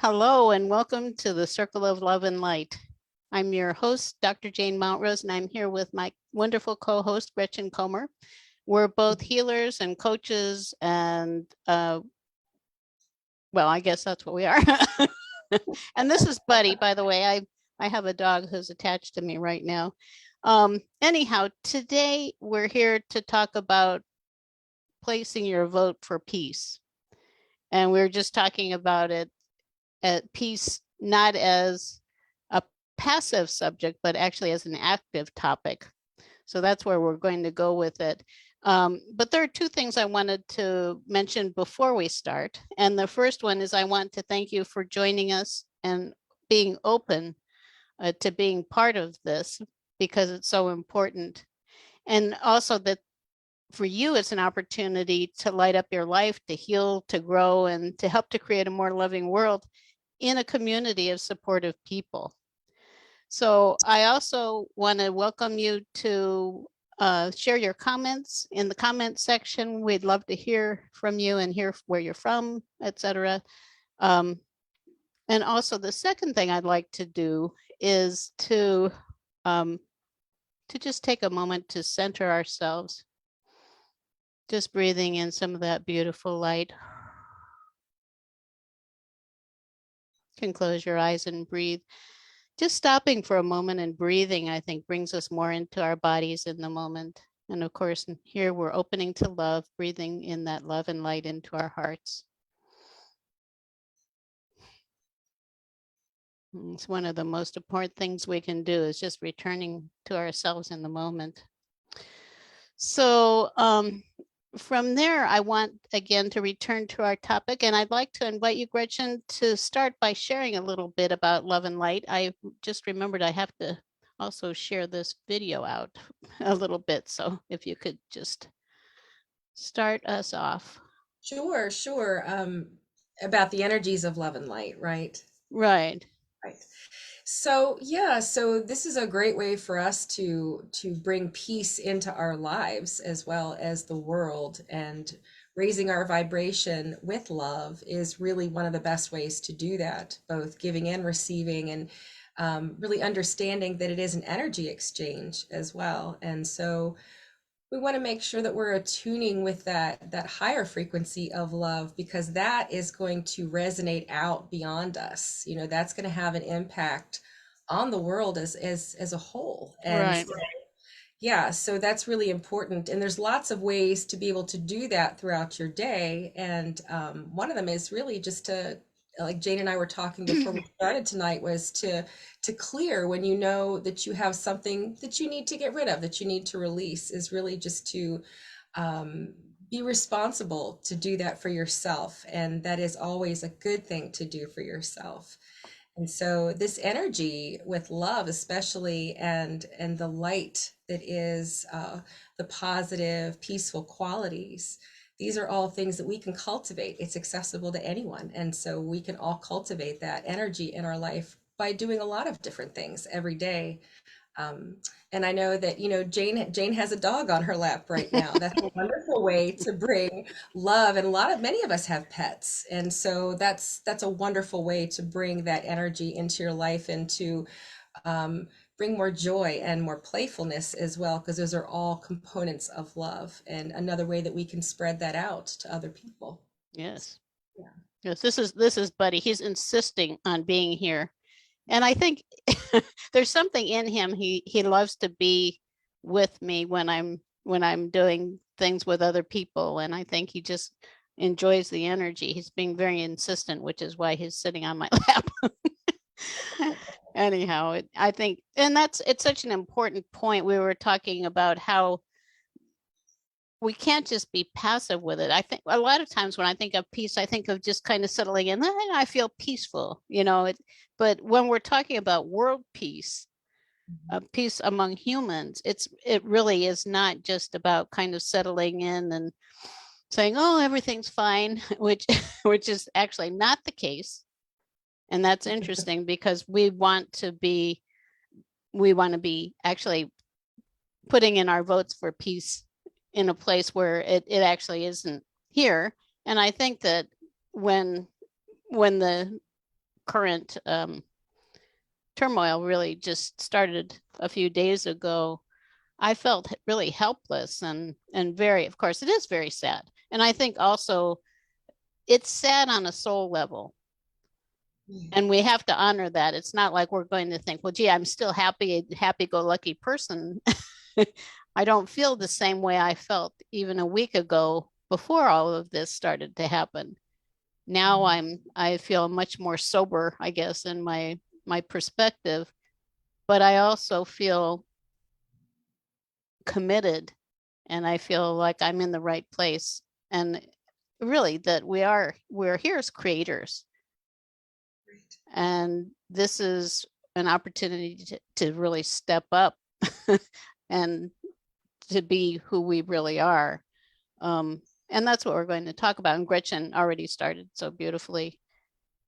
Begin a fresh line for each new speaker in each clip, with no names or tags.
Hello and welcome to the Circle of Love and Light. I'm your host, Dr. Jane Mountrose, and I'm here with my wonderful co-host, Gretchen Comer. We're both healers and coaches and, well, I guess that's what we are. And this is Buddy, by the way. I have a dog who's attached to me right now. Anyhow, today we're here to talk about placing your vote for peace. And we're just talking about it at peace, not as a passive subject, but actually as an active topic. So that's where we're going to go with it. But there are two things I wanted to mention before we start. And the first one is I want to thank you for joining us and being open to being part of this because it's so important. And also that for you, it's an opportunity to light up your life, to heal, to grow, and to help to create a more loving world in a community of supportive people. So I also want to welcome you to share your comments in the comment section. We'd love to hear from you and hear where you're from, etc. And also the second thing I'd like to do is to just take a moment to center ourselves. Just breathing in some of that beautiful light. You can close your eyes and breathe. Just stopping for a moment and breathing, I think, brings us more into our bodies in the moment. And of course, here we're opening to love, breathing in that love and light into our hearts. It's one of the most important things we can do is just returning to ourselves in the moment. So from there, I want again to return to our topic, and I'd like to invite you, Gretchen, to start by sharing a little bit about love and light. I just remembered I have to also share this video out a little bit. So if you could just start us off.
Sure. About the energies of love and light, right?
Right.
Right. So this is a great way for us to bring peace into our lives as well as the world, and raising our vibration with love is really one of the best ways to do that, both giving and receiving, and really understanding that it is an energy exchange as well. And so we want to make sure that we're attuning with that higher frequency of love, because that is going to resonate out beyond us. That's going to have an impact on the world as a whole. And
Right.
yeah, so that's really important. And there's lots of ways to be able to do that throughout your day. And one of them is really just to, like Jane and I were talking before we started tonight, was to clear when you know that you have something that you need to get rid of, that you need to release, is really just to be responsible to do that for yourself. And that is always a good thing to do for yourself. And so this energy with love, especially, and the light that is the positive, peaceful qualities, these are all things that we can cultivate. It's accessible to anyone. And so we can all cultivate that energy in our life by doing a lot of different things every day. And I know that, Jane has a dog on her lap right now. That's a wonderful way to bring love. And many of us have pets. And so that's a wonderful way to bring that energy into your life, and to bring more joy and more playfulness as well, because those are all components of love, and another way that we can spread that out to other people.
Yes.
Yeah.
Yes, this is Buddy. He's insisting on being here. And I think there's something in him. He loves to be with me when I'm doing things with other people. And I think he just enjoys the energy. He's being very insistent, which is why he's sitting on my lap. Anyhow, I think, and it's such an important point. We were talking about how we can't just be passive with it. I think a lot of times when I think of peace, I think of just kind of settling in. I feel peaceful, but when we're talking about world peace, peace among humans, it really is not just about kind of settling in and saying, oh, everything's fine, which is actually not the case. And that's interesting because we want to be actually putting in our votes for peace in a place where it actually isn't here. And I think that when the current turmoil really just started a few days ago, I felt really helpless and very, of course, it is very sad. And I think also it's sad on a soul level. And we have to honor that. It's not like we're going to think, well, gee, I'm still happy-go-lucky person. I don't feel the same way I felt even a week ago before all of this started to happen. Now I feel much more sober, I guess, in my perspective, but I also feel committed, and I feel like I'm in the right place, and really that we're here as creators. And this is an opportunity to really step up and to be who we really are. And that's what we're going to talk about. And Gretchen already started so beautifully.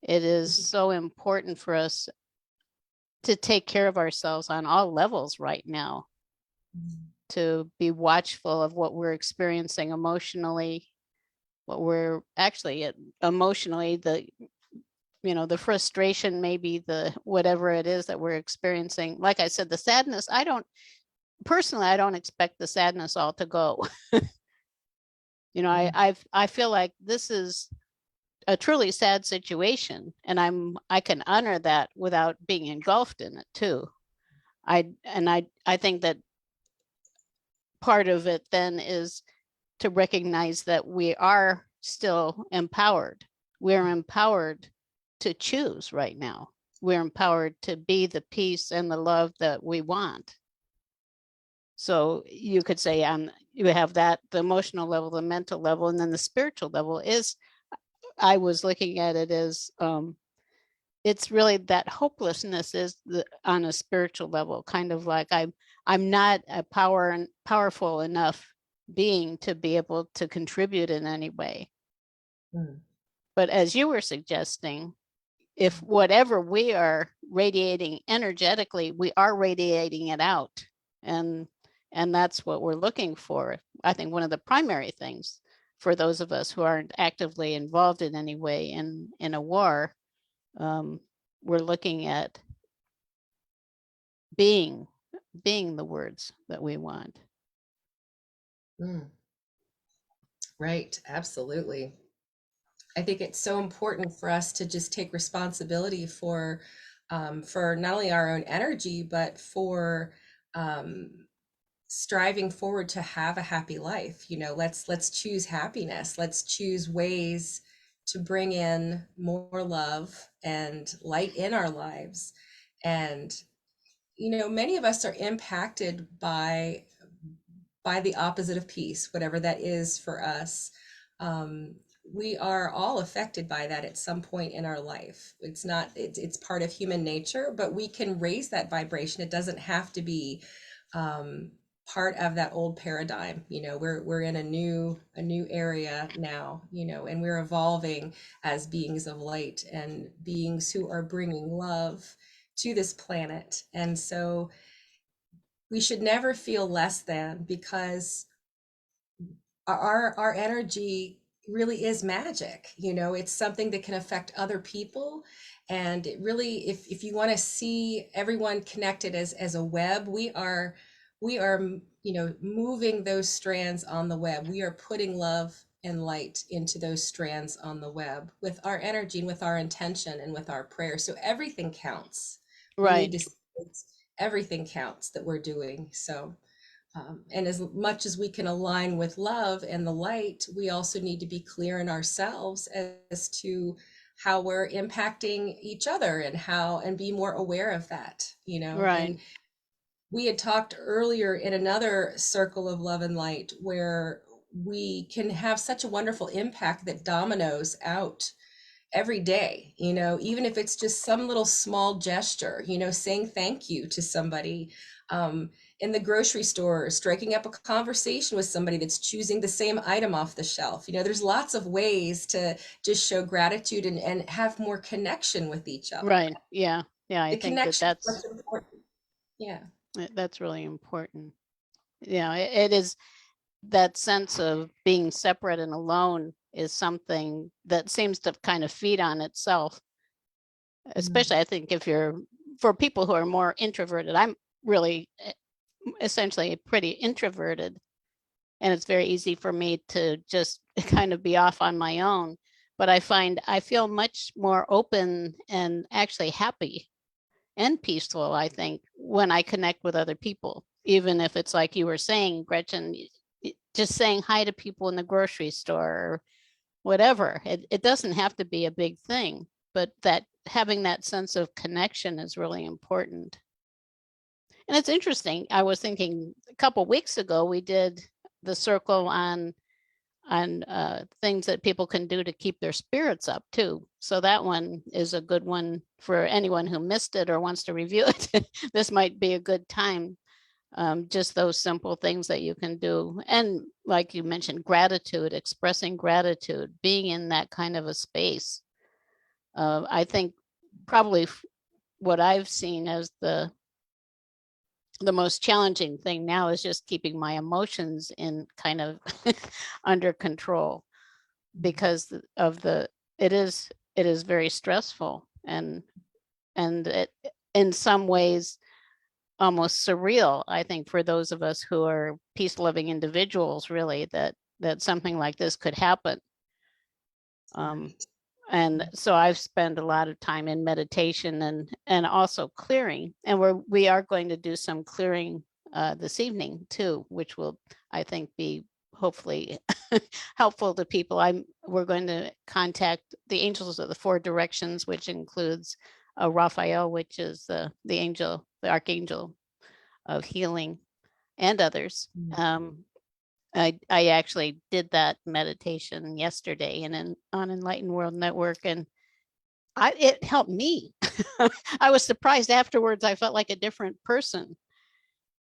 It is so important for us to take care of ourselves on all levels right now, to be watchful of what we're experiencing emotionally, what we're actually emotionally, the frustration, maybe the whatever it is that we're experiencing. Like I said, the sadness, I don't expect the sadness all to go. I feel like this is a truly sad situation, and I can honor that without being engulfed in it too. I think that part of it then is to recognize that we are still empowered. We're empowered to choose right now. We're empowered to be the peace and the love that we want. So you could say you have that, the emotional level, the mental level, and then the spiritual level is, I was looking at it as it's really that hopelessness is on a spiritual level, kind of like I'm not a powerful enough being to be able to contribute in any way. But as you were suggesting, if whatever we are radiating energetically, we are radiating it out, and that's what we're looking for. I think one of the primary things for those of us who aren't actively involved in any way in a war, we're looking at being the words that we want.
Right, absolutely. I think it's so important for us to just take responsibility for not only our own energy, but for striving forward to have a happy life. Let's choose happiness. Let's choose ways to bring in more love and light in our lives. And many of us are impacted by the opposite of peace, whatever that is for us. We are all affected by that at some point in our life. It's part of human nature, but we can raise that vibration. It doesn't have to be part of that old paradigm. We're in a new area now, and we're evolving as beings of light and beings who are bringing love to this planet. And so we should never feel less than, because our energy really is magic. It's something that can affect other people. And it really, if you want to see everyone connected as a web, we are moving those strands on the web. We are putting love and light into those strands on the web with our energy and with our intention and with our prayer. So everything counts. We
Right.
need to, everything counts that we're doing. So and as much as we can align with love and the light, we also need to be clear in ourselves as to how we're impacting each other and be more aware of that,
Right.
And we had talked earlier in another circle of love and light where we can have such a wonderful impact that dominoes out every day, even if it's just some little small gesture, saying thank you to somebody, in the grocery store, striking up a conversation with somebody that's choosing the same item off the shelf. There's lots of ways to just show gratitude and have more connection with each other.
Right. Yeah. I
The
think
connection is
that's
what's important. Yeah.
That's really important. It is, that sense of being separate and alone is something that seems to kind of feed on itself. especially I think if you're, for people who are more introverted, I'm really essentially pretty introverted, and it's very easy for me to just kind of be off on my own. But I find I feel much more open and actually happy and peaceful, I think, when I connect with other people, even if it's like you were saying, Gretchen, just saying hi to people in the grocery store or whatever. It doesn't have to be a big thing, but that having that sense of connection is really important. And it's interesting. I was thinking a couple weeks ago, we did the circle on things that people can do to keep their spirits up too. So that one is a good one for anyone who missed it or wants to review it. This might be a good time. Just those simple things that you can do. And like you mentioned, gratitude, expressing gratitude, being in that kind of a space. I think probably what I've seen as the most challenging thing now is just keeping my emotions in kind of under control, because of it is very stressful, and it in some ways almost surreal, I think, for those of us who are peace loving individuals, really, that something like this could happen. And so I've spent a lot of time in meditation and also clearing, and we are going to do some clearing this evening too, which will, I think, be hopefully helpful to people. We're going to contact the angels of the four directions, which includes Raphael, which is the archangel of healing, and others. I actually did that meditation yesterday and on Enlightened World Network, and it helped me. I was surprised afterwards. I felt like a different person,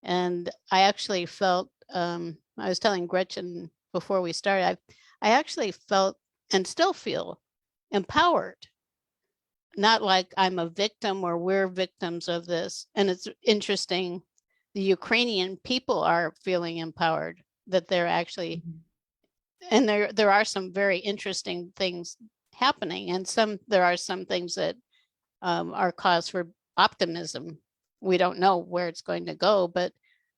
and I actually felt. I was telling Gretchen before we started. I actually felt and still feel empowered. Not like I'm a victim or we're victims of this. And it's interesting. The Ukrainian people are feeling empowered, that they're actually, and there are some very interesting things happening, and there are some things that are cause for optimism. We don't know where it's going to go, but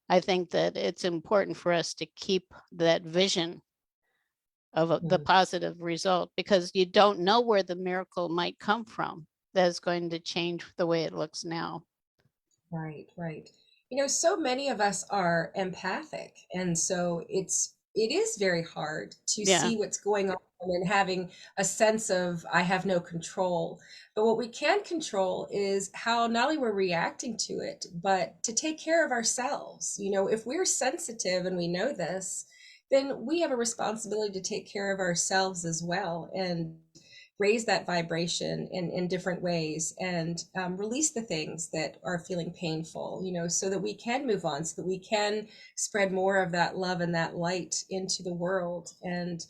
I think that it's important for us to keep that vision of the positive result, because you don't know where the miracle might come from that's going to change the way it looks now.
Right, right. So many of us are empathic, and so it is very hard to see what's going on and having a sense of I have no control. But what we can control is how not only we're reacting to it, but to take care of ourselves. If we're sensitive and we know this, then we have a responsibility to take care of ourselves as well and raise that vibration in different ways, and release the things that are feeling painful, so that we can move on, so that we can spread more of that love and that light into the world. And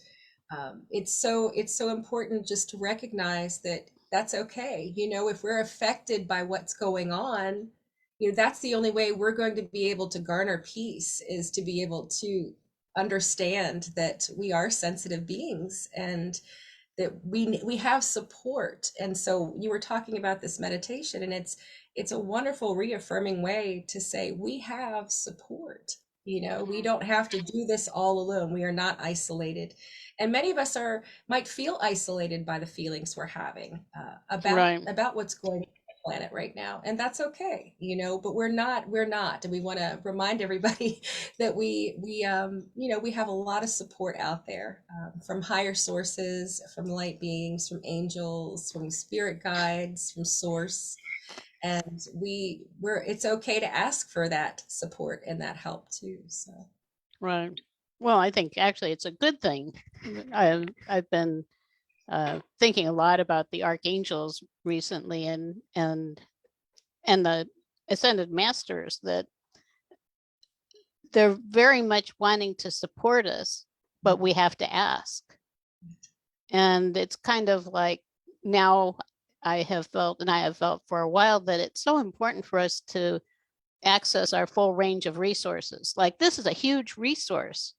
it's so important just to recognize that that's okay. If we're affected by what's going on, that's the only way we're going to be able to garner peace, is to be able to understand that we are sensitive beings and that we have support. And so you were talking about this meditation, and it's a wonderful reaffirming way to say we have support. We don't have to do this all alone. We are not isolated. And many of us might feel isolated by the feelings we're having about what's going on the planet right now, and that's okay. But we're not. And we want to remind everybody that we have a lot of support out there, from higher sources, from light beings, from angels, from spirit guides, from source. And it's okay to ask for that support and that help too. So
right. Well, I think actually it's a good thing. I've been thinking a lot about the archangels recently, and the ascended masters, that they're very much wanting to support us, but we have to ask. And it's kind of like, now I have felt for a while, that it's so important for us to access our full range of resources. Like, this is a huge resource.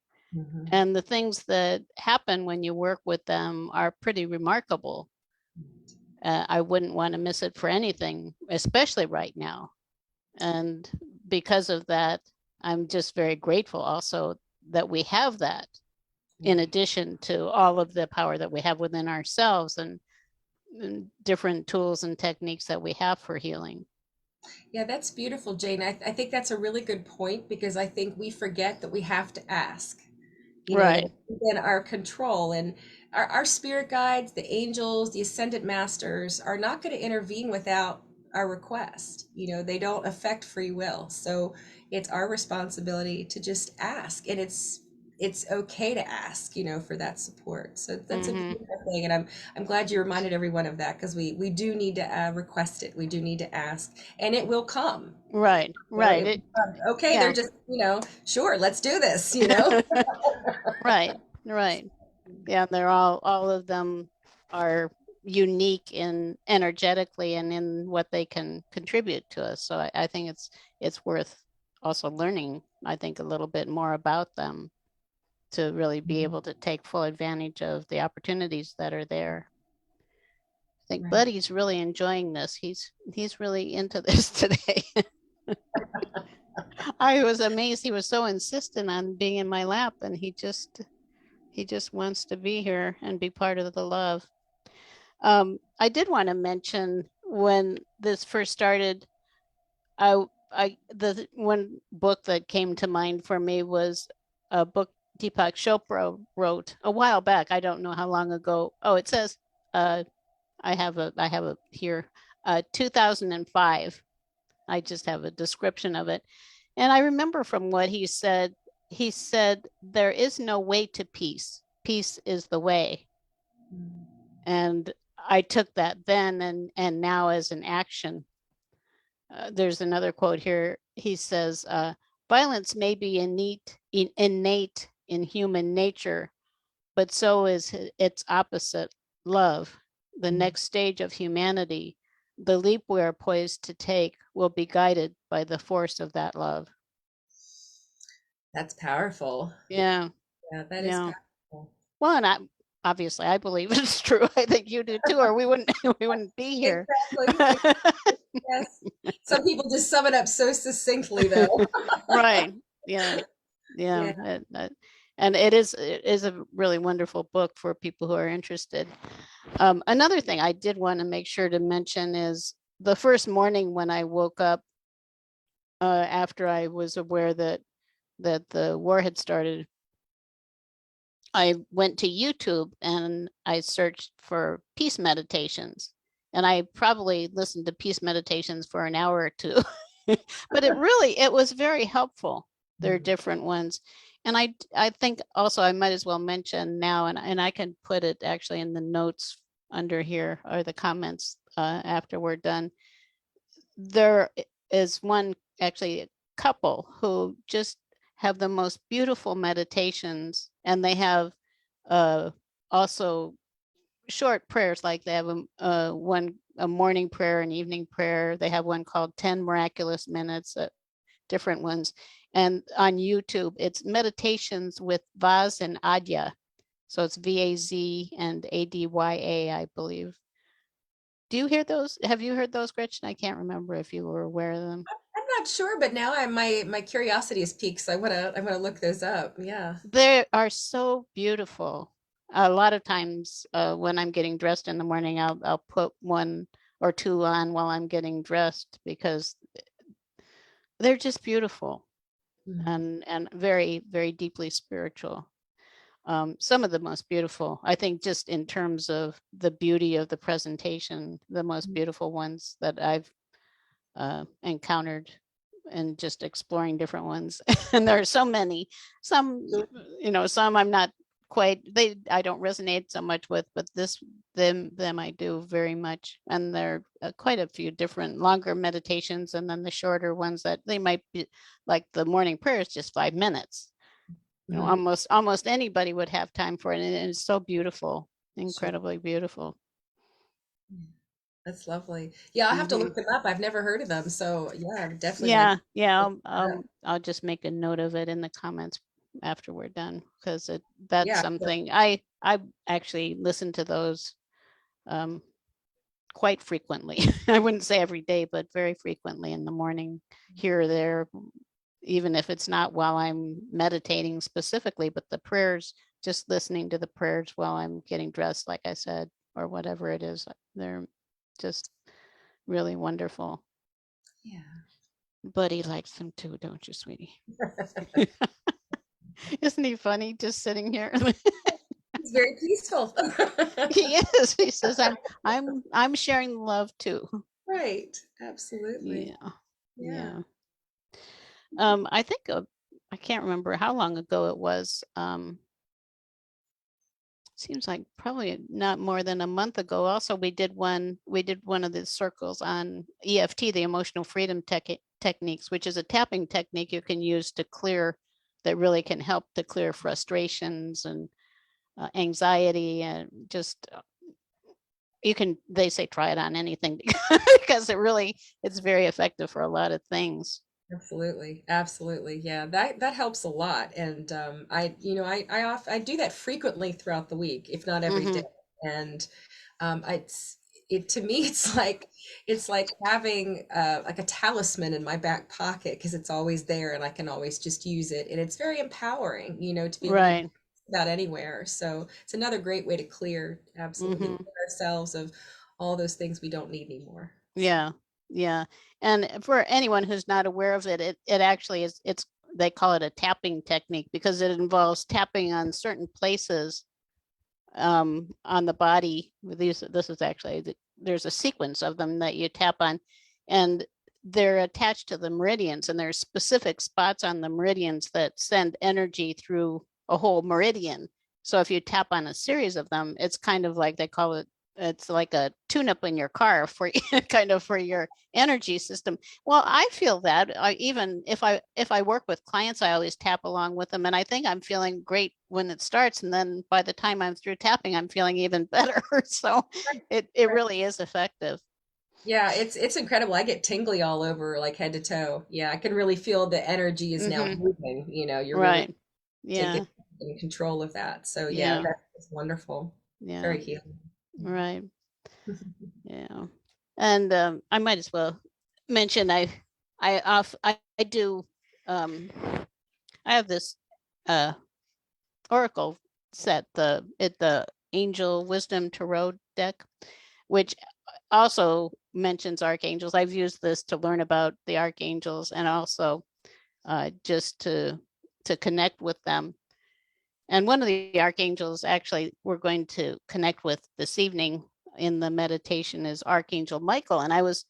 And the things that happen when you work with them are pretty remarkable. I wouldn't want to miss it for anything, especially right now. And because of that, I'm just very grateful also that we have that, in addition to all of the power that we have within ourselves and different tools and techniques that we have for healing.
Yeah, that's beautiful, Jane. I think that's a really good point because I think we forget that we have to ask,
Right.
in our control. And our spirit guides, the angels, the ascended masters are not going to intervene without our request. They don't affect free will. So it's our responsibility to just ask. And it's okay to ask, for that support. So that's a beautiful thing. And I'm glad you reminded everyone of that because we do need to request it. We do need to ask, and it will come.
Right. Right.
Okay,
Yeah.
they're just, sure, let's do this,
Right. Right. Yeah. They're all of them are unique in energetically and in what they can contribute to us. So I think it's worth also learning, I think, a little bit more about them to really be able to take full advantage of the opportunities that are there. I think
Right.
Buddy's really enjoying this. He's really into this today. I was amazed. He was so insistent on being in my lap, and he just wants to be here and be part of the love. I did want to mention when this first started, the one book that came to mind for me was a book Deepak Chopra wrote a while back. I don't know how long ago. Oh, it says I have a here 2005. I just have a description of it. And I remember from what he said there is no way to peace. Peace is the way. And I took that then and now as an action. There's another quote here. He says, violence may be innate in human nature, but so is its opposite, love. The next stage of humanity, the leap we are poised to take, will be guided by the force of that love.
That's powerful.
Yeah.
Yeah, that is powerful.
Well, and obviously I believe it's true. I think you do too, or we wouldn't be here.
Exactly. Yes. Some people just sum it up so succinctly, though.
Right. Yeah. Yeah. And it is a really wonderful book for people who are interested. Another thing I did want to make sure to mention is the first morning when I woke up, after I was aware that the war had started, I went to YouTube and I searched for peace meditations. And I probably listened to peace meditations for an hour or two. But it was very helpful. There are different ones. And I think also I might as well mention now, and I can put it actually in the notes under here or the comments after we're done. There is one actually couple who just have the most beautiful meditations, and they have also short prayers, like they have a morning prayer, an evening prayer. They have one called 10 Miraculous Minutes, different ones. And on YouTube, it's meditations with Vaz and Adya. So it's VAZ and ADYA, I believe. Do you hear those? Have you heard those, Gretchen? I can't remember if you were aware of them.
I'm not sure, but now my curiosity is piqued, so I'm gonna look those up. Yeah.
They are so beautiful. A lot of times when I'm getting dressed in the morning, I'll put one or two on while I'm getting dressed because they're just beautiful and very, very deeply spiritual. Some of the most beautiful, I think, just in terms of the beauty of the presentation, the most beautiful ones that I've encountered, and just exploring different ones. And there are so many. Some, some I'm not quite, I don't resonate so much with, but them I do very much. And there are quite a few different longer meditations, and then the shorter ones that they might be, like the morning prayer is just 5 minutes. Almost anybody would have time for it, and it's so beautiful, incredibly beautiful.
That's lovely. Yeah, I'll have to look them up. I've never heard of them, so yeah, definitely.
Yeah. I'll just make a note of it in the comments after we're done, because that's something I actually listen to those quite frequently. I wouldn't say every day, but very frequently in the morning, here or there, even if it's not while I'm meditating specifically, but the prayers, just listening to the prayers while I'm getting dressed, like I said, or whatever it is, they're just really wonderful.
Yeah.
Buddy likes them too, don't you, sweetie? Isn't he funny just sitting here?
It's very peaceful.
He is. He says, I'm sharing love too.
Right. Absolutely.
Yeah.
Yeah.
Yeah. I think I can't remember how long ago it was. Seems like probably not more than a month ago. Also, we did one of the circles on EFT, the emotional freedom techniques, which is a tapping technique you can use to clear, that really can help to clear frustrations and anxiety, and just they say try it on anything because it's very effective for a lot of things.
Absolutely. Absolutely. Yeah. That helps a lot. And I do that frequently throughout the week, if not every day. And it to me it's like having like a talisman in my back pocket, because it's always there and I can always just use it. And it's very empowering, to be able to
Right.
do that anywhere. So it's another great way to clear, absolutely, clear ourselves of all those things we don't need anymore.
Yeah. Yeah. And for anyone who's not aware of it, it actually is, they call it a tapping technique because it involves tapping on certain places on the body. This is actually, there's a sequence of them that you tap on, and they're attached to the meridians, and there's specific spots on the meridians that send energy through a whole meridian. So if you tap on a series of them, it's kind of like, they call it, it's like a tune-up in your car for kind of for your energy system. Well, I feel that even if I work with clients, I always tap along with them, and I think I'm feeling great when it starts, and then by the time I'm through tapping, I'm feeling even better. So it really is effective.
Yeah, it's incredible. I get tingly all over, like head to toe. Yeah, I can really feel the energy is now moving. You're really
Right.
taking
Yeah.
control of that. So yeah,
Yeah.
that's wonderful. It's
Yeah.
very healing.
Right. Yeah. And I might as well mention I do I have this uh oracle set, the Angel Wisdom Tarot deck, which also mentions archangels. I've used this to learn about the archangels, and also just to connect with them. And one of the archangels actually we're going to connect with this evening in the meditation is Archangel Michael. And I was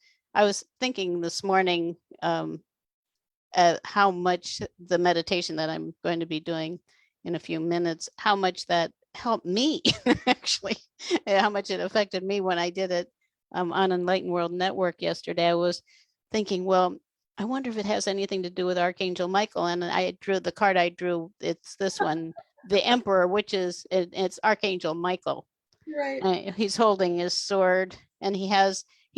thinking this morning how much the meditation that I'm going to be doing in a few minutes, how much that helped me actually, how much it affected me when I did it on Enlightened World Network yesterday. I was thinking, well, I wonder if it has anything to do with Archangel Michael. And I drew the card I drew. It's this one, the Emperor, which is it's Archangel Michael.
Right.
He's holding his sword, and he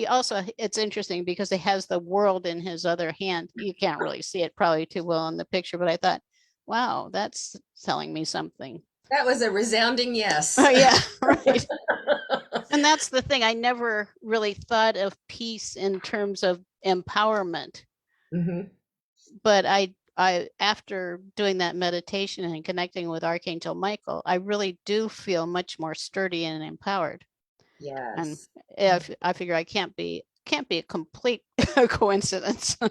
also, it's interesting because he has the world in his other hand. You can't really see it probably too well in the picture, but I thought, wow, that's telling me something.
That was a resounding yes.
Oh yeah, right. And that's the thing. I never really thought of peace in terms of empowerment. But I after doing that meditation and connecting with Archangel Michael, I really do feel much more sturdy and empowered. And
Yes.
I figure I can't be a complete coincidence.
I'm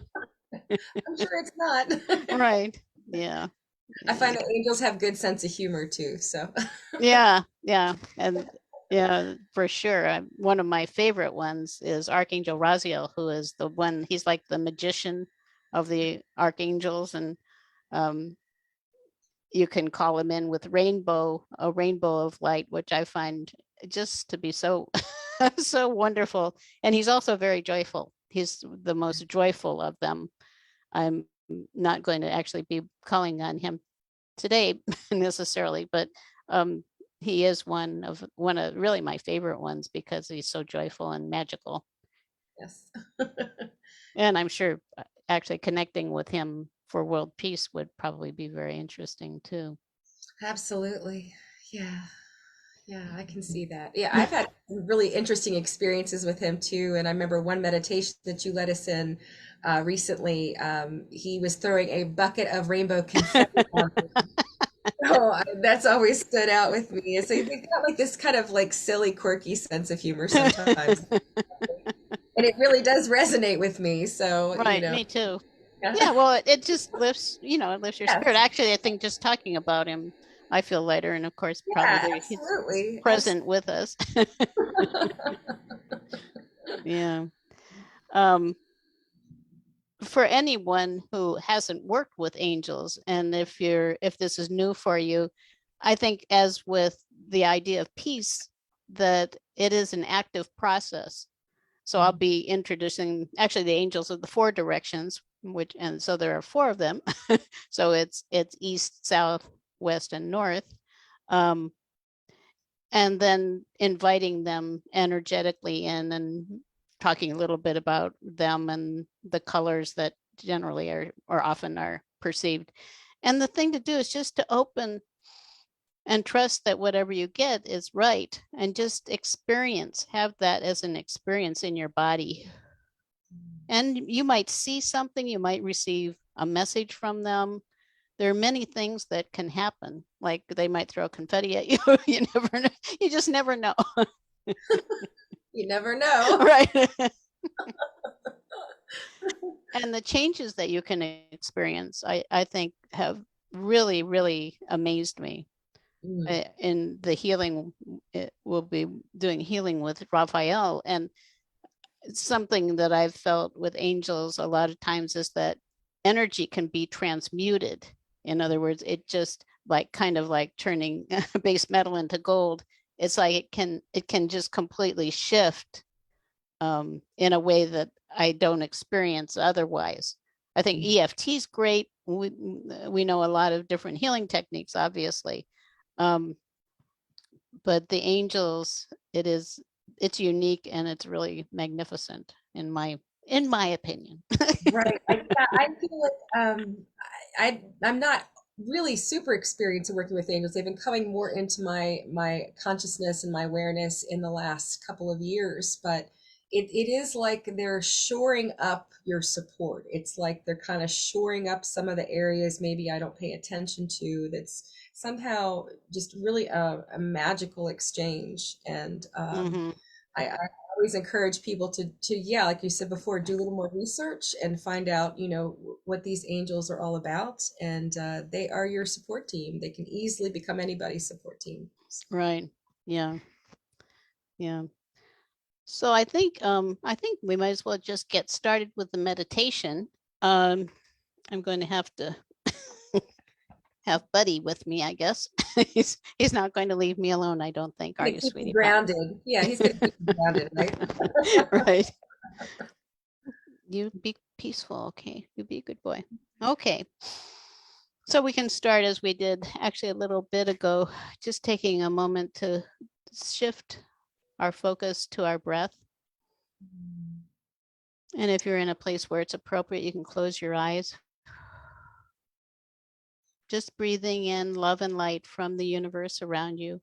sure it's not.
Right. Yeah.
I
Yeah.
find that angels have good sense of humor too. So
Yeah. Yeah. And yeah, for sure. One of my favorite ones is Archangel Razio, who is the one, he's like the magician of the archangels. And um, you can call him in with a rainbow of light, which I find just to be so so wonderful. And he's also very joyful. He's the most joyful of them. I'm not going to actually be calling on him today necessarily, but he is one of really my favorite ones because he's so joyful and magical.
yes.
And I'm sure actually connecting with him for world peace would probably be very interesting too.
Absolutely. Yeah. Yeah, I can see that. Yeah, I've had really interesting experiences with him too. And I remember one meditation that you led us in recently. He was throwing a bucket of rainbow confetti on me. Oh, that's always stood out with me. So they've got like this kind of like silly, quirky sense of humor sometimes. And it really does resonate with me. So,
Right, me too.
yeah.
Yeah, well, it just lifts, it lifts your spirit.
Yes.
Actually, I think just talking about him, I feel lighter, and of course, probably
Yeah,
he's
absolutely.
present with us. Yeah. Um, for anyone who hasn't worked with angels, and if this is new for you, I think as with the idea of peace, that it is an active process. So I'll be introducing actually the angels of the four directions, and so there are four of them. So it's east, south, west, and north. Um, and then inviting them energetically in and talking a little bit about them and the colors that generally are or often are perceived. And the thing to do is just to open and trust that whatever you get is right, and just have that as an experience in your body. And you might see something, you might receive a message from them. There are many things that can happen, like they might throw confetti at you. You just never know.
You never know.
Right. And the changes that you can experience, I think have really, really amazed me.
Mm.
In the healing, we'll be doing healing with Raphael, and something that I've felt with angels a lot of times is that energy can be transmuted. In other words, it just like kind of like turning base metal into gold. It's like it can just completely shift in a way that I don't experience otherwise. I think EFT is great. We know a lot of different healing techniques, obviously, um, but the angels, it's unique and it's really magnificent in my opinion.
Right. I feel like I'm not really super experienced in working with angels. They've been coming more into my consciousness and my awareness in the last couple of years, but it is like they're shoring up your support. It's like they're kind of shoring up some of the areas maybe I don't pay attention to. That's somehow just really a magical exchange. And
Hmm.
I always encourage people to yeah, like you said before, do a little more research and find out, what these angels are all about. And they are your support team. They can easily become anybody's support team.
Right. Yeah. Yeah. So I think we might as well just get started with the meditation. Um, I'm going to have to have Buddy with me, I guess. He's not going to leave me alone, I don't think. Are
Gonna
you,
keep you
sweetie pie?
grounded. Yeah, he's gonna keep you grounded, right?
Right. You be peaceful, okay? You be a good boy. Okay. So we can start as we did actually a little bit ago, just taking a moment to shift our focus to our breath. And if you're in a place where it's appropriate, you can close your eyes. Just breathing in love and light from the universe around you,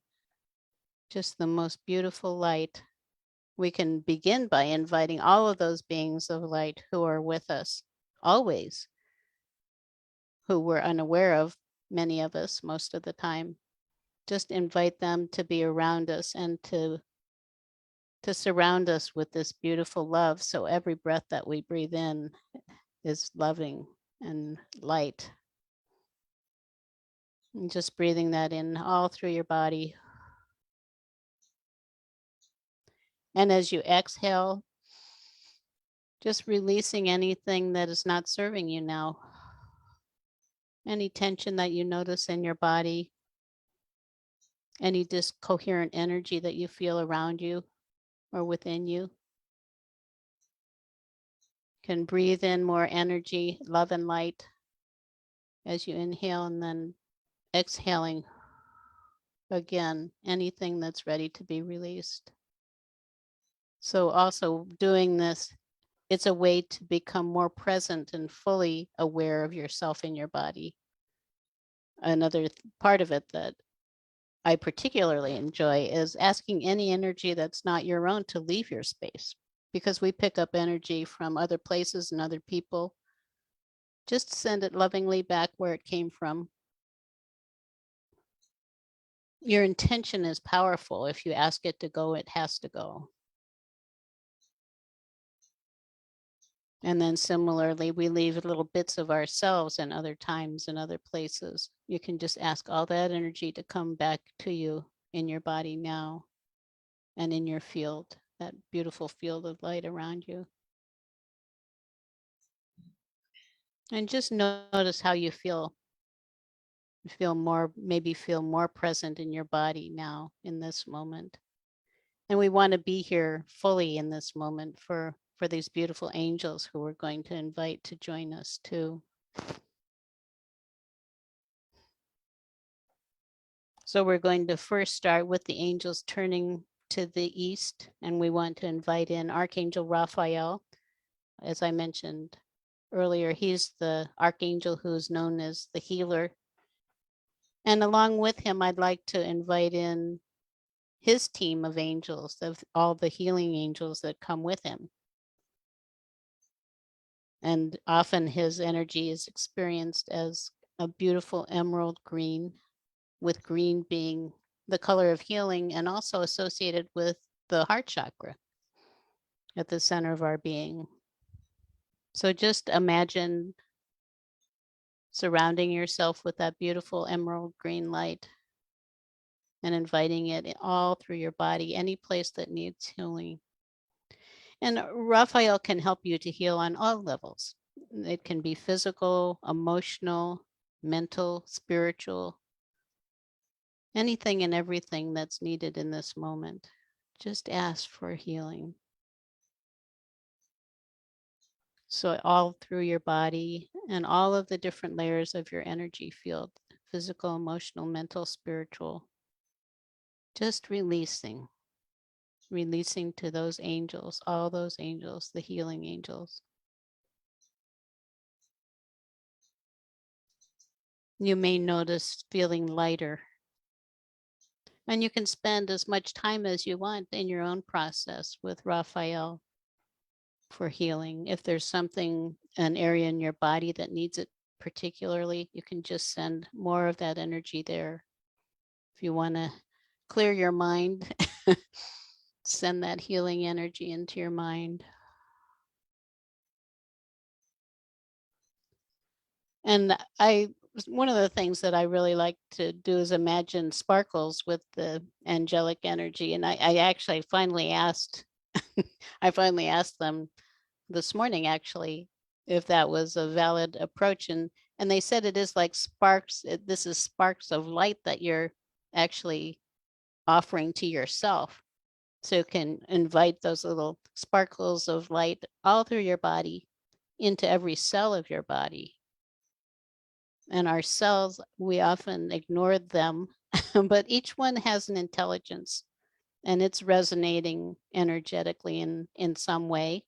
just the most beautiful light. We can begin by inviting all of those beings of light who are with us always, who we're unaware of, many of us, most of the time. Just invite them to be around us and to surround us with this beautiful love. So every breath that we breathe in is loving and light. And just breathing that in all through your body. And as you exhale, just releasing anything that is not serving you now. Any tension that you notice in your body, any discoherent energy that you feel around you or within you. Can breathe in more energy, love, and light as you inhale, and then exhaling again anything that's ready to be released. So, also doing this, it's a way to become more present and fully aware of yourself in your body. Another part of it that I particularly enjoy is asking any energy that's not your own to leave your space, because we pick up energy from other places and other people. Just send it lovingly back where it came from. Your intention is powerful. If you ask it to go, it has to go. And then similarly, we leave little bits of ourselves in other times and other places. You can just ask all that energy to come back to you in your body now and in your field, that beautiful field of light around you. And just notice how you feel. Maybe feel more present in your body now in this moment. And we want to be here fully in this moment for these beautiful angels who we're going to invite to join us too. So we're going to first start with the angels turning to the east, and we want to invite in Archangel Raphael. As I mentioned earlier, he's the archangel who's known as the healer. And along with him, I'd like to invite in his team of angels, of all the healing angels that come with him. And often his energy is experienced as a beautiful emerald green, with green being the color of healing and also associated with the heart chakra at the center of our being. So just imagine surrounding yourself with that beautiful emerald green light and inviting it all through your body, any place that needs healing. And Raphael can help you to heal on all levels. It can be physical, emotional, mental, spiritual, anything and everything that's needed in this moment. Just ask for healing. So all through your body and all of the different layers of your energy field, physical, emotional, mental, spiritual, just releasing to those angels, all those angels, the healing angels. You may notice feeling lighter. And you can spend as much time as you want in your own process with Raphael for healing. If there's something, an area in your body that needs it particularly, you can just send more of that energy there. If you want to clear your mind, send that healing energy into your mind. And one of the things that I really like to do is imagine sparkles with the angelic energy. And I actually finally asked, I finally asked them this morning, actually, if that was a valid approach. And they said it is like sparks. This is sparks of light that you're actually offering to yourself. So you can invite those little sparkles of light all through your body into every cell of your body. And our cells, we often ignore them, but each one has an intelligence and it's resonating energetically in some way.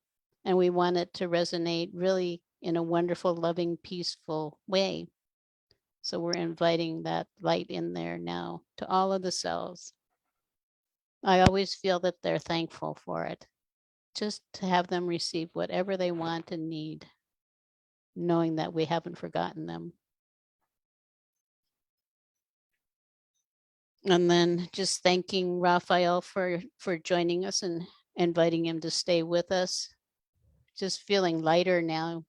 And we want it to resonate really in a wonderful, loving, peaceful way. So we're inviting that light in there now to all of the cells. I always feel that they're thankful for it, just to have them receive whatever they want and need, knowing that we haven't forgotten them. And then just thanking Raphael for joining us and inviting him to stay with us. Just feeling lighter now.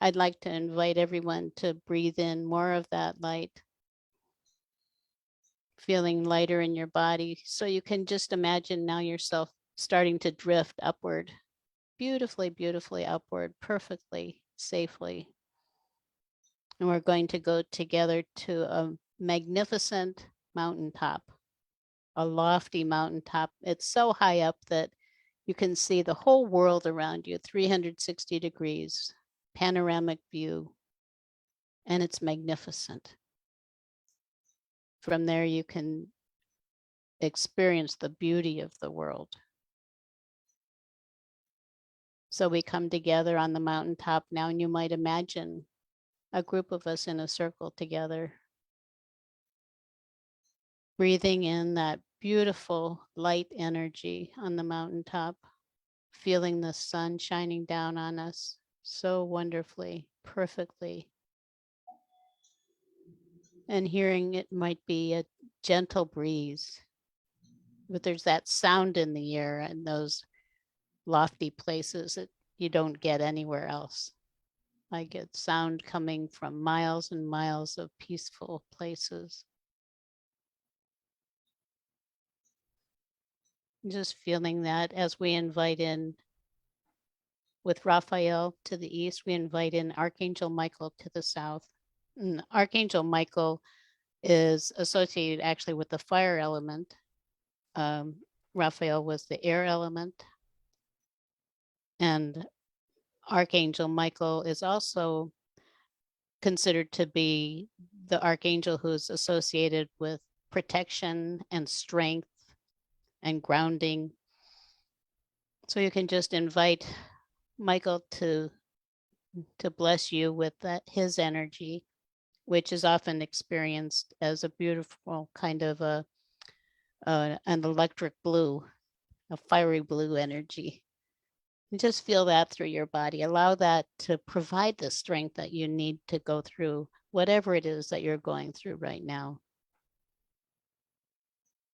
I'd like to invite everyone to breathe in more of that light. Feeling lighter in your body. So you can just imagine now yourself starting to drift upward. Beautifully, beautifully upward, perfectly, safely. And we're going to go together to a magnificent mountaintop, a lofty mountaintop. It's so high up that you can see the whole world around you, 360 degrees, panoramic view, and it's magnificent. From there, you can experience the beauty of the world. So we come together on the mountaintop now, and you might imagine a group of us in a circle together. breathing in that beautiful light energy on the mountaintop, feeling the sun shining down on us so wonderfully, perfectly, and hearing it might be a gentle breeze, but there's that sound in the air and those lofty places that you don't get anywhere else. I get sound coming from miles and miles of peaceful places. Just feeling that as we invite in with Raphael to the east, we invite in Archangel Michael to the south. And Archangel Michael is associated actually with the fire element. Raphael was the air element. And Archangel Michael is also considered to be the archangel who's associated with protection and strength and grounding. So you can just invite Michael to bless you with his energy, which is often experienced as a beautiful kind of an electric blue, a fiery blue energy. And just feel that through your body. Allow that to provide the strength that you need to go through whatever it is that you're going through right now.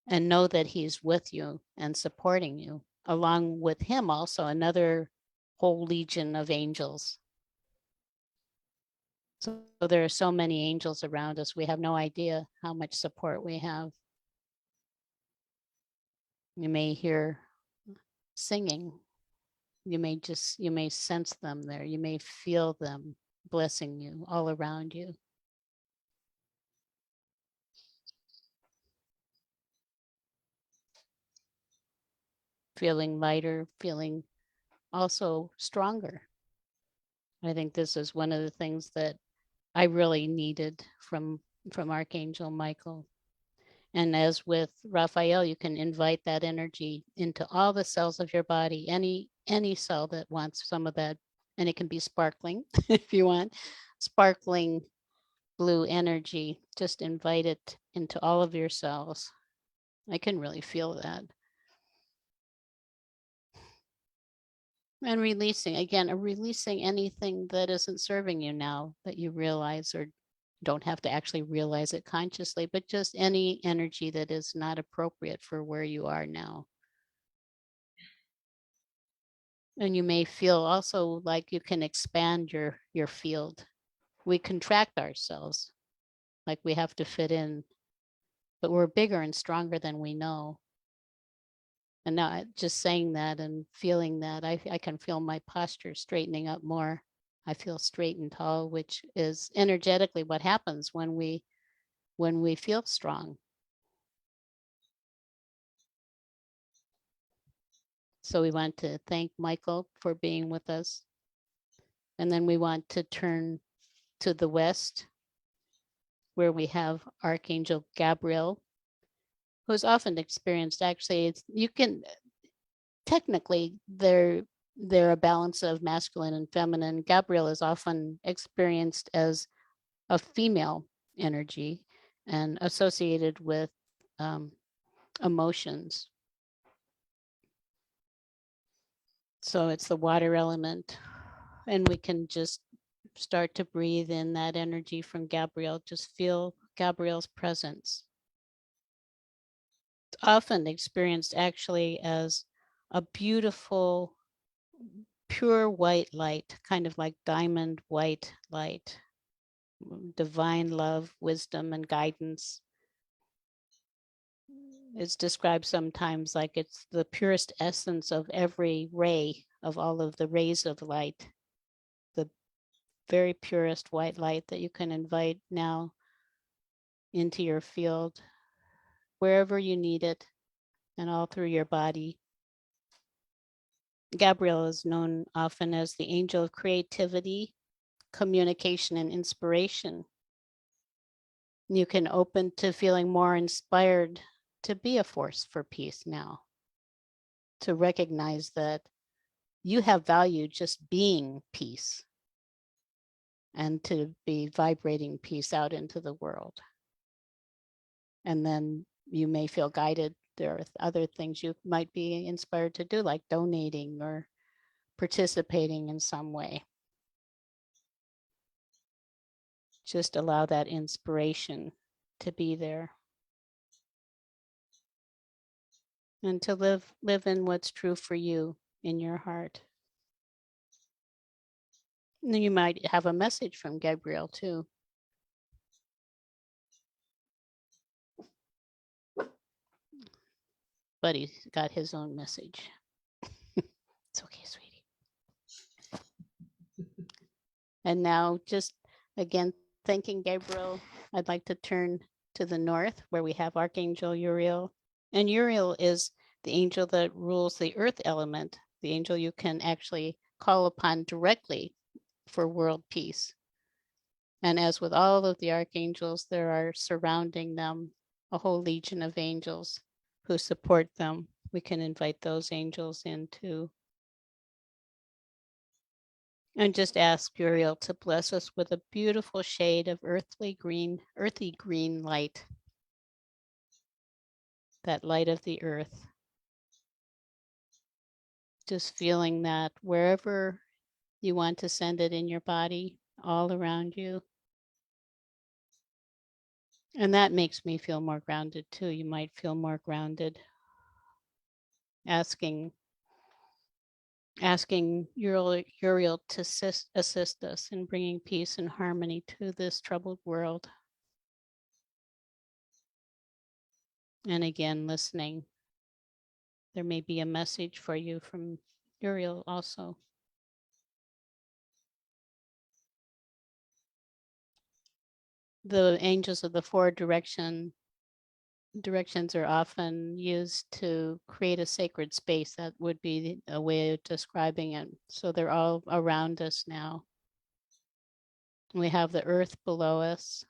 And know that he's with you and supporting you. Along with him, also another whole legion of angels. So there are so many angels around us. We have no idea how much support we have. You may hear singing. You may sense them there. You may feel them blessing you all around you. Feeling lighter, feeling also stronger. I think this is one of the things that I really needed from Archangel Michael. And as with Raphael, you can invite that energy into all the cells of your body, any cell that wants some of that, and it can be sparkling if you want, sparkling blue energy. Just invite it into all of your cells. I can really feel that. And releasing, again, releasing anything that isn't serving you now that you realize, or don't have to actually realize it consciously, but just any energy that is not appropriate for where you are now. And you may feel also like you can expand your field. We contract ourselves like we have to fit in, but we're bigger and stronger than we know. And now just saying that and feeling that, I can feel my posture straightening up more. I feel straight and tall, which is energetically what happens when we feel strong. So we want to thank Michael for being with us. And then we want to turn to the west, where we have Archangel Gabriel, who's often experienced, actually, you can technically they're a balance of masculine and feminine. Gabriel is often experienced as a female energy and associated with emotions. So it's the water element, and we can just start to breathe in that energy from Gabriel. Just feel Gabriel's presence. It's often experienced actually as a beautiful, pure white light, kind of like diamond white light, divine love, wisdom, and guidance. It's described sometimes like it's the purest essence of every ray, of all of the rays of light, the very purest white light that you can invite now into your field, wherever you need it, and all through your body. Gabriel is known often as the angel of creativity, communication, and inspiration. You can open to feeling more inspired to be a force for peace now, to recognize that you have value just being peace, and to be vibrating peace out into the world. And then you may feel guided. There are other things you might be inspired to do, like donating or participating in some way. Just allow that inspiration to be there. And to live in what's true for you in your heart. And you might have a message from Gabriel too. But he's got his own message. It's okay, sweetie. And now, just again, thanking Gabriel, I'd like to turn to the north where we have Archangel Uriel. And Uriel is the angel that rules the earth element, the angel you can actually call upon directly for world peace. And as with all of the archangels, there are surrounding them a whole legion of angels who support them. We can invite those angels in too. And just ask Uriel to bless us with a beautiful shade of earthy green light. That light of the earth. Just feeling that wherever you want to send it in your body, all around you. And that makes me feel more grounded too. You might feel more grounded. Asking Uriel to assist us in bringing peace and harmony to this troubled world. And again, listening. There may be a message for you from Uriel also. The angels of the four directions are often used to create a sacred space. That would be a way of describing it. So they're all around us now. We have the earth below us.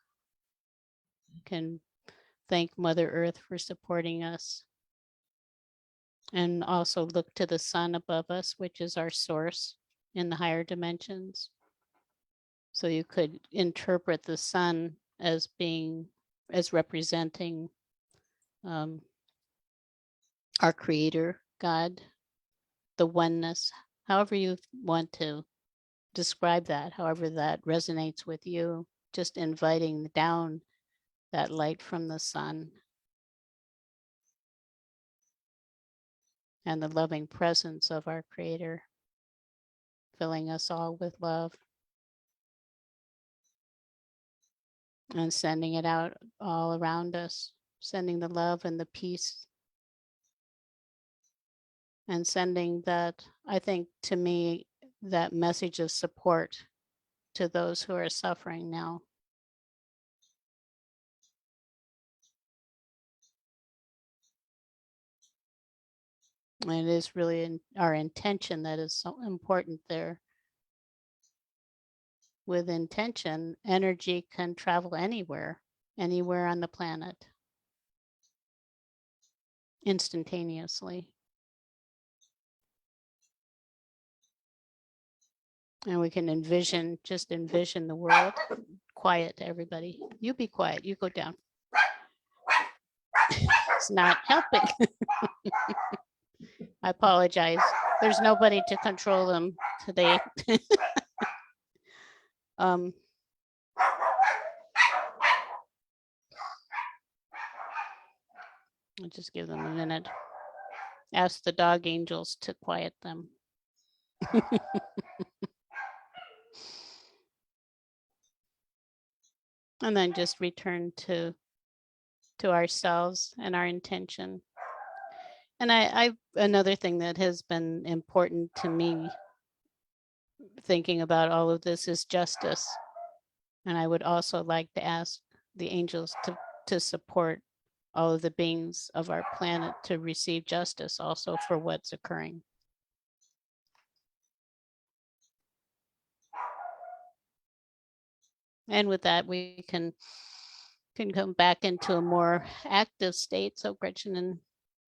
We can thank Mother Earth for supporting us. And also look to the sun above us, which is our source in the higher dimensions. So you could interpret the sun as representing our creator, God, the oneness, however you want to describe that, however that resonates with you, just inviting down that light from the sun and the loving presence of our creator, filling us all with love and sending it out all around us, sending the love and the peace. And sending that, I think, to me, that message of support to those who are suffering now. And it is really our intention that is so important there. With intention, energy can travel anywhere on the planet, instantaneously. And we can envision the world. Quiet, everybody. You be quiet. You go down. It's not helping. I apologize. There's nobody to control them today. I'll just give them a minute. Ask the dog angels to quiet them. And then just return to ourselves and our intention. And I another thing that has been important to me thinking about all of this is justice. And I would also like to ask the angels to support all of the beings of our planet to receive justice also for what's occurring. And with that, we can come back into a more active state. So Gretchen and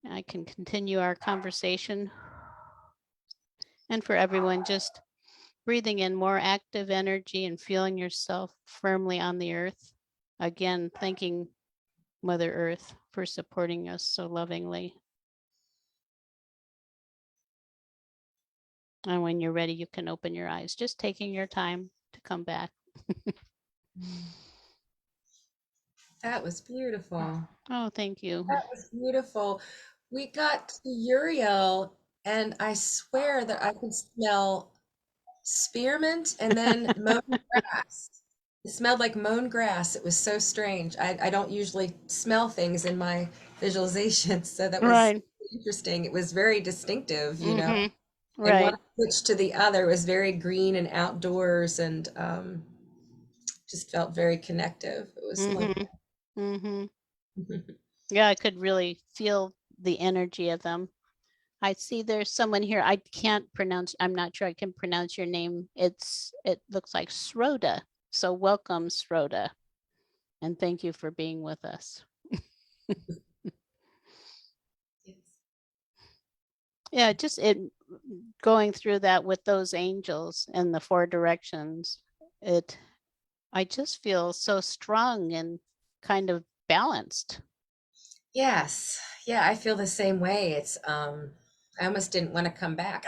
I can continue our conversation. And for everyone, just breathing in more active energy and feeling yourself firmly on the earth. Again, thanking Mother Earth for supporting us so lovingly. And when you're ready, you can open your eyes, just taking your time to come back.
That was beautiful.
Oh, thank you.
That was beautiful. We got to Uriel, and I swear that I could smell spearmint and then mown grass. It smelled like mown grass. It was so strange. I don't usually smell things in my visualizations, so that was
Right.
interesting. It was very distinctive, you know.
Mhm.
And one
Right.
switch to the other was very green and outdoors, and just felt very connective. It was
Mhm. Mhm.
lovely.
Yeah, I could really feel the energy of them. I see there's someone here. I can't pronounce, I'm not sure I can pronounce your name. It looks like Sroda. So welcome, Sroda. And thank you for being with us. Yeah, just going through that with those angels and the 4 directions. I just feel so strong and kind of balanced.
Yes. Yeah, I feel the same way. It's I almost didn't want to come back.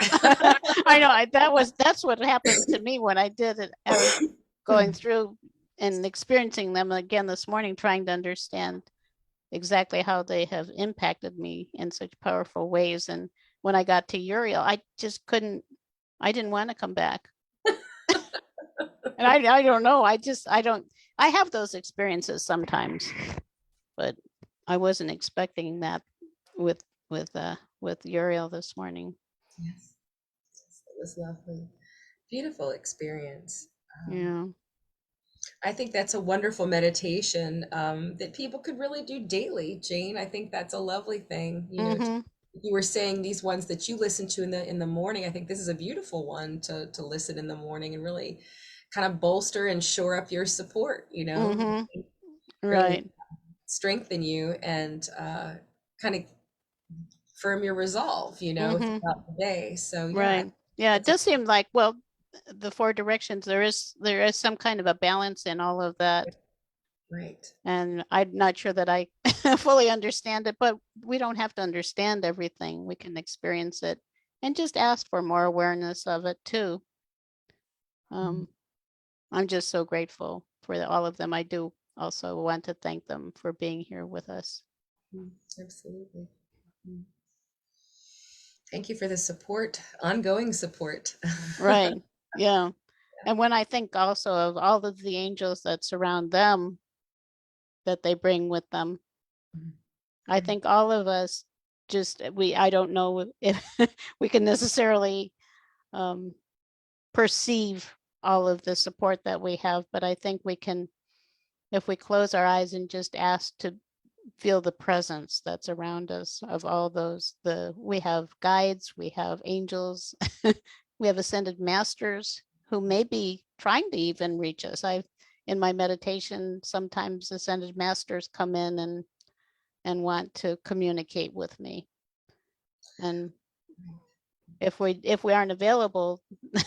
I know that's what happened to me when I did it. I was going through and experiencing them again this morning, trying to understand exactly how they have impacted me in such powerful ways. And when I got to Uriel, I just couldn't, I didn't want to come back. And I don't know. I have those experiences sometimes, but I wasn't expecting that with with Uriel this morning.
Yes. Yes, it was lovely. Beautiful experience. Um,
Yeah.
I think that's a wonderful meditation that people could really do daily, Jane. I think that's a lovely thing. You know,
Mm-hmm.
you were saying these ones that you listen to in the morning. I think this is a beautiful one to listen in the morning and really kind of bolster and shore up your support, you know,
Mm-hmm.
really
Right.
strengthen you and kind of firm your resolve, you know,
Mm-hmm.
throughout the day. So yeah,
Right. Yeah, it
that's a
does seem like, well, the 4 directions, there is some kind of a balance in all of that.
right.
And I'm not sure that I fully understand it, but we don't have to understand everything. We can experience it and just ask for more awareness of it too.
Mhm.
I'm just so grateful for all of them. I do also want to thank them for being here with us.
Mhm. Absolutely. Mhm. Thank you for the support, ongoing support.
Right. Yeah. And when I think also of all of the angels that surround them, that they bring with them, I think all of us I don't know if we can necessarily um, perceive all of the support that we have, but I think we can, if we close our eyes and just ask to feel the presence that's around us of all those, we have guides, we have angels, we have ascended masters who may be trying to even reach us. In my meditation, sometimes ascended masters come in and want to communicate with me. And if we aren't available,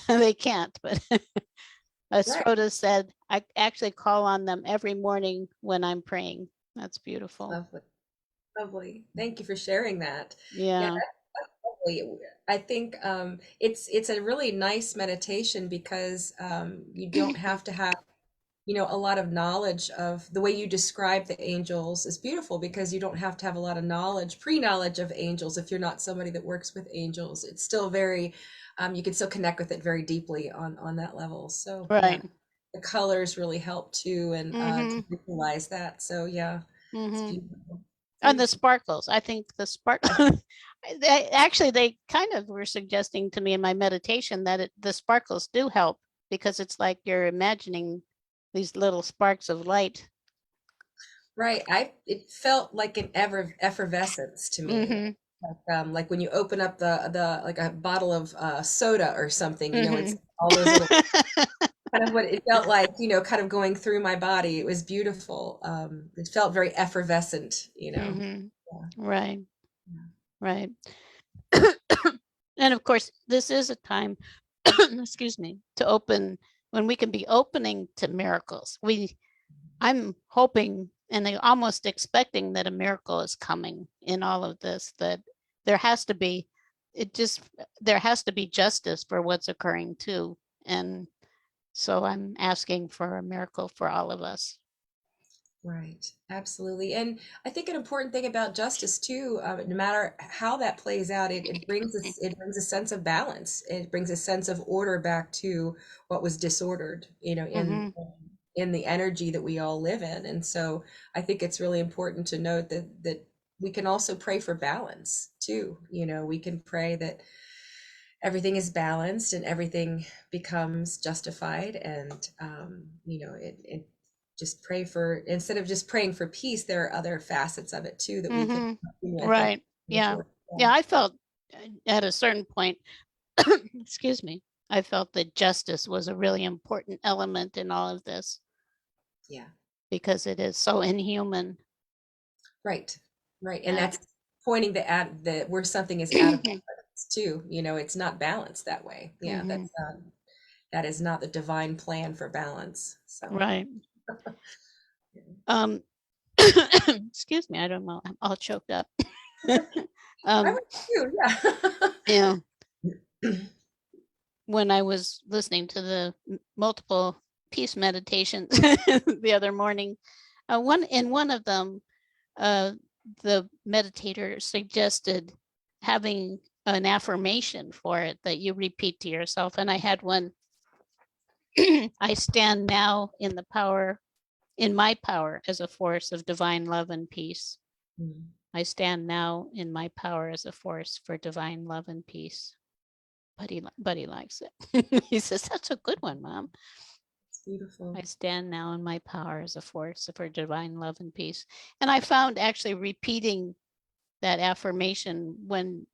they can't. But as
Right.
Rhoda said, I actually call on them every morning when I'm praying. That's beautiful.
Lovely. Lovely. Thank you for sharing that. Yeah,
Yeah.
that's lovely. I think it's a really nice meditation because you don't have to have, you know, a lot of knowledge of the way you describe the angels is beautiful because you don't have to have a lot of knowledge, pre-knowledge of angels if you're not somebody that works with angels. It's still very, you can still connect with it very deeply on that level. So yeah,
Right.
the colors really help too, and
Mm-hmm.
to visualize that. So yeah, it's
Mm-hmm.
beautiful.
And the
Beautiful.
sparkles. I think the spark they kind of were suggesting to me in my meditation that the sparkles do help because it's like you're imagining these little sparks of light.
Right. It felt like an effervescence to me.
Mm-hmm.
Like when you open up the like a bottle of soda or something, you know, it's
Mm-hmm.
all those little kind of what it felt like, you know, kind of going through my body. It was beautiful. It felt very effervescent, you know.
Mm-hmm.
Yeah.
Right.
Yeah.
Right. And of course, this is a time, excuse me, to open when we can be opening to miracles. I'm hoping and they almost expecting that a miracle is coming in all of this, that there has to be, there has to be justice for what's occurring too. And so I'm asking for a miracle for all of us.
Right, absolutely. And I think an important thing about justice too, no matter how that plays out, it brings us, it brings a sense of balance. It brings a sense of order back to what was disordered,
Mm-hmm.
in the energy that we all live in. And so I think it's really important to note that we can also pray for balance too. We can pray that everything is balanced and everything becomes justified, and it just pray for, instead of just praying for peace, there are other facets of it too that we can
Mm-hmm.
do, I think,
Right. Yeah.
before.
Yeah. I felt at a certain point, excuse me, I felt that justice was a really important element in all of this
Yeah,
because it is so inhuman.
right, right. And
And
that's pointing to at that where something is out of balance too. It's not balanced that way. Yeah,
Mhm.
that is not the divine plan for balance. So
Right. Um, excuse me, I don't know. I'm all choked up.
I
um,
would too,
yeah,
yeah.
when I was listening to the multiple peace meditations the other morning, one of them, uh, the meditator suggested having an affirmation for it that you repeat to yourself. And I had one. I stand now in my power as a force of divine love and peace.
Mm.
I stand now in my power as a force for divine love and peace. But he likes it. He says, that's a good one, Mom.
It's beautiful.
I stand now in my power as a force for divine love and peace. And I found actually repeating that affirmation when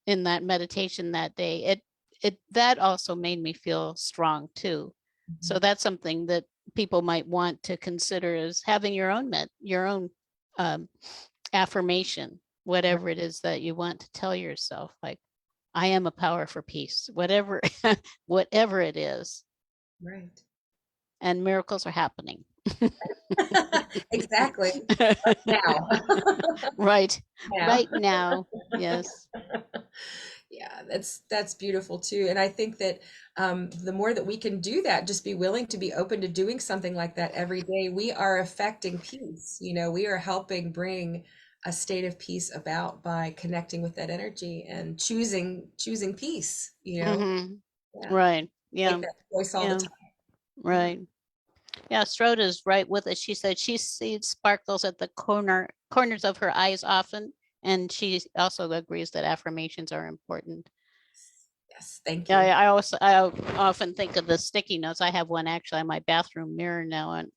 in that meditation that day, that also made me feel strong too. So
Mhm.
that's something that people might want to consider, is having your own um, affirmation,
Right,
whatever it is that you want to tell yourself, like, I am a power for peace, whatever whatever it is.
right.
And miracles are happening.
Exactly. Now.
Right.
Now.
Right now. Yes.
Yeah, that's beautiful too. And I think that the more that we can do that, just be willing to be open to doing something like that every day, we are affecting peace. We are helping bring a state of peace about by connecting with that energy and choosing peace.
Mm-hmm.
Yeah,
Right.
make
Yeah.
that choice all the
Yeah.
time. Yeah.
Right. Yeah. Stroda's right with it. She said she sees sparkles at the corners of her eyes often. And she also agrees that affirmations are important.
Yes, thank
Yeah,
you.
I often think of the sticky notes. I have one actually on my bathroom mirror now, and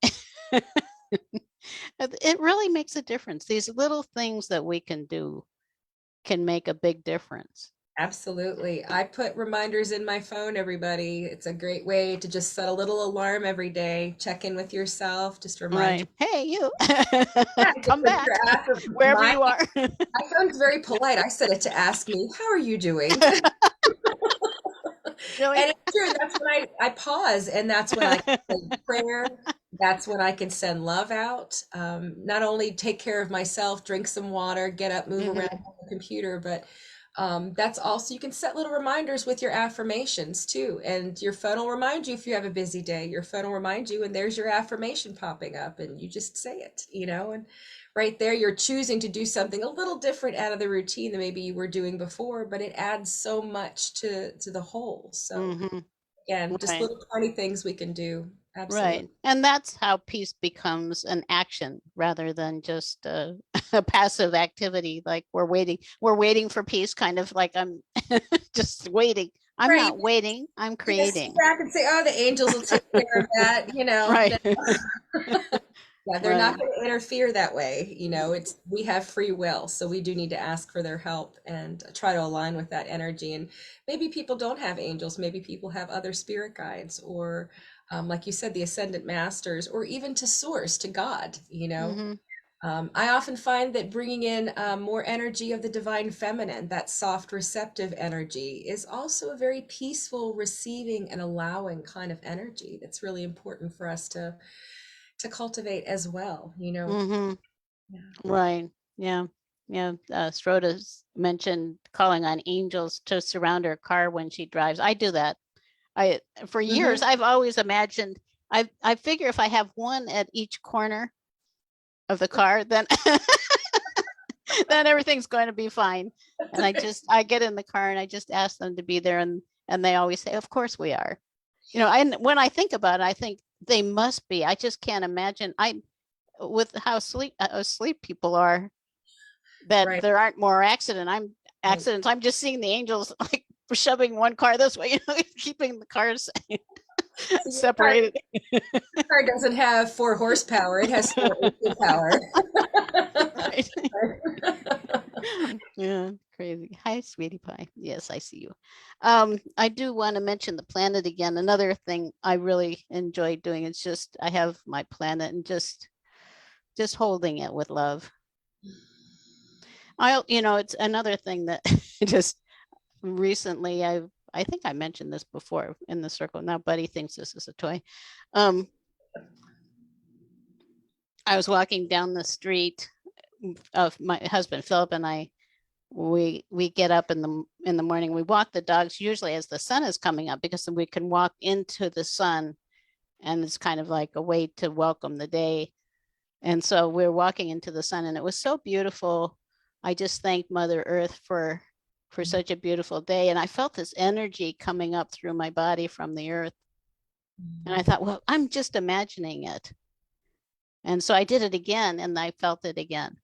it really makes a difference. These little things that we can do can make a big difference.
Absolutely. I put reminders in my phone, everybody. It's a great way to just set a little alarm every day, check in with yourself, just remind you.
Right. Hey, you,
Yeah, just
come
put
back
your
wherever
my
you are.
my phone's very polite. I set it to ask me, "How are you doing?"
Really?
And it's true. That's when I pause, and that's when I can say prayer. That's when I can send love out. Not only take care of myself, drink some water, get up, move around
Hmm.
on the computer, but that's also, you can set little reminders with your affirmations too. And your phone will remind you if you have a busy day. Your phone will remind you, and there's your affirmation popping up, and you just say it, and right there, you're choosing to do something a little different out of the routine than maybe you were doing before, but it adds so much to the whole. So
Hmm.
again, just
Right.
little tiny things we can do. Absolutely.
Right. And that's how peace becomes an action rather than just a passive activity. Like we're waiting for peace, kind of like I'm just waiting. I'm
Right.
not waiting, I'm
You just sit
creating.
back and say, "Oh, the angels will take care of that,"
Right.
Yeah, they're not
Right.
going to interfere that way. It's, we have free will, so we do need to ask for their help and try to align with that energy. And maybe people don't have angels, maybe people have other spirit guides, or like you said, the ascendant masters, or even to source, to God.
Hmm.
I often find that bringing in more energy of the divine feminine, that soft, receptive energy, is also a very peaceful, receiving and allowing kind of energy that's really important for us to to cultivate as well, you know.
Mm-hmm.
Yeah.
Right. Yeah. Yeah. Stroda's mentioned calling on angels to surround her car when she drives. I do that. For years,
Hmm.
I've always imagined, I figure if I have one at each corner of the car, then then everything's going to be fine. And I get in the car and I just ask them to be there, and they always say, of course we are. You know, and when I think about it, I think they must be. I just can't imagine. With how asleep people are, that
Right.
there aren't more
Right.
accidents. I'm just seeing the angels like shoving one car this way, keeping the cars
So your
separated.
car doesn't have 4 horsepower, it has 4 acre power.
Right. Yeah, crazy. Hi, sweetie pie. Yes, I see you. I do want to mention the planet again. Another thing I really enjoy doing is just I have my planet and just holding it with love. It's another thing that just recently I think I mentioned this before in the circle. Now Buddy thinks this is a toy. Um, I was walking down the street of my husband Philip and I. We get up in the morning. We walk the dogs usually as the sun is coming up because we can walk into the sun, and it's kind of like a way to welcome the day. And so we're walking into the sun, and it was so beautiful. I just thanked Mother Earth for such a beautiful day, and I felt this energy coming up through my body from the earth. And I thought, well, I'm just imagining it. And so I did it again, and I felt it again.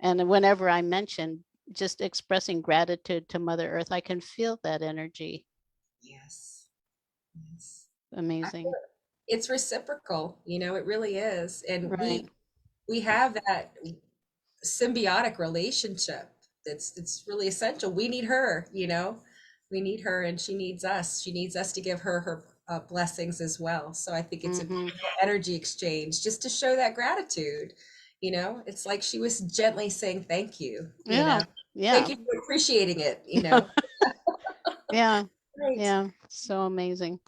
And whenever I mention just expressing gratitude to Mother Earth, I can feel that energy.
Yes. Yes.
Amazing.
It's reciprocal, you know, it really is. And
Right.
we have that symbiotic relationship. It's really essential. We need her, you know. We need her and she needs us. She needs us to give her her blessings as well. So I think it's a
Mm-hmm.
beautiful energy exchange just to show that gratitude. You know, it's like she was gently saying thank you, you
Yeah.
know. Thank
Yeah.
you for appreciating it, you know.
Yeah.
Right.
Yeah. So amazing.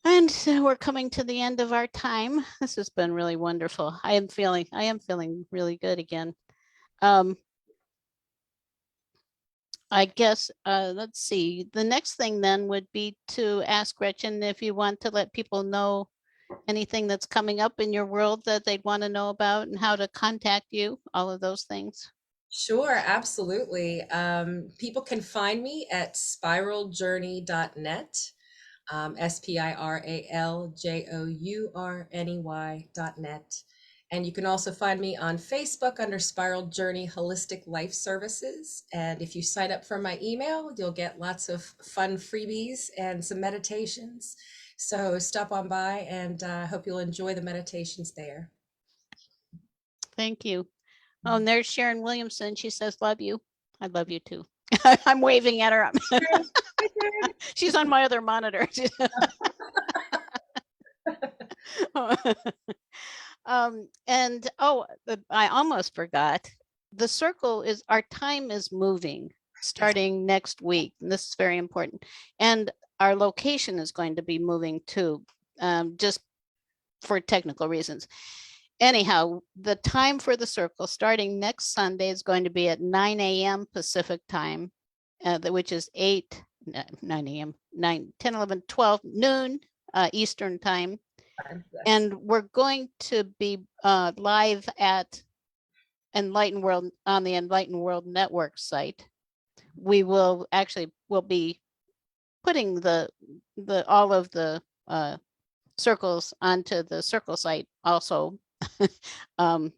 And so we're coming to the end of our time. This has been really wonderful. I am feeling really good again. Um, I guess let's see. The next thing then would be to ask Gretchen if you want to let people know anything that's coming up in your world that they'd want to know about and how to contact you, all of those things.
Sure, absolutely. People can find me at spiraljourney.net, spiraljourney.net. And you can also find me on Facebook under Spiral Journey Holistic Life Services. And if you sign up for my email, you'll get lots of fun freebies and some meditations. So stop on by and I hope you'll enjoy the meditations there.
Thank you. Oh, and there's Sharon Williamson. She says, love you. I love you too. I'm waving at her. She's on my other monitor. And I almost forgot. The circle is our time is moving starting next week. And this is very important. And our location is going to be moving too, just for technical reasons. Anyhow, the time for the circle starting next Sunday is going to be at 9 a.m. Pacific time, which is 9 a.m., 9, 10, 11, 12 noon Eastern time.
Yes.
And we're going to be live at Enlighten World on the Enlighten World Network site. We'll be putting the all of the circles onto the circle site also. um,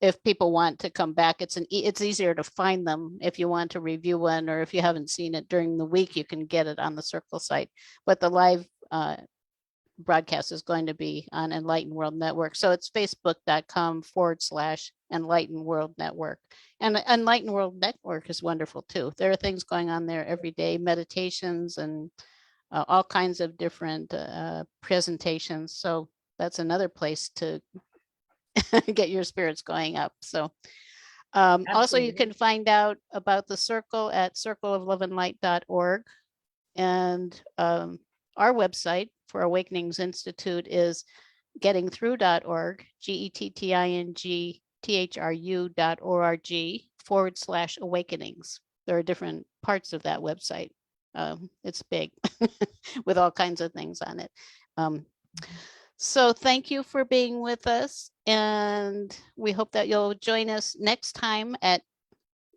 if people want to come back, it's easier to find them if you want to review one, or if you haven't seen it during the week, you can get it on the circle site. But the live broadcast is going to be on Enlighten World Network. So it's facebook.com/Enlighten World Network. And Enlighten World Network is wonderful too. There are things going on there every day, meditations and all kinds of different presentations. So that's another place to get your spirits going up. So also you can find out about the circle at circleofloveandlight.org. And our website for Awakenings Institute is gettingthrough.org, gettingthrough.org/awakenings. There are different parts of that website. It's big with all kinds of things on it. So thank you for being with us, and we hope that you'll join us next time at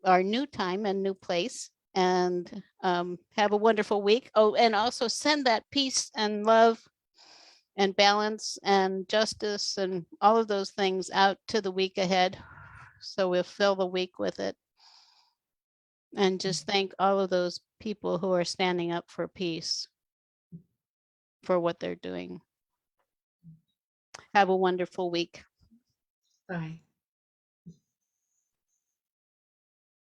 our new time and new place, and have a wonderful week. Oh, and also send that peace and love and balance and justice and all of those things out to the week ahead. So we'll fill the week with it. And just thank all of those people who are standing up for peace, for what they're doing. Have a wonderful week.
Bye.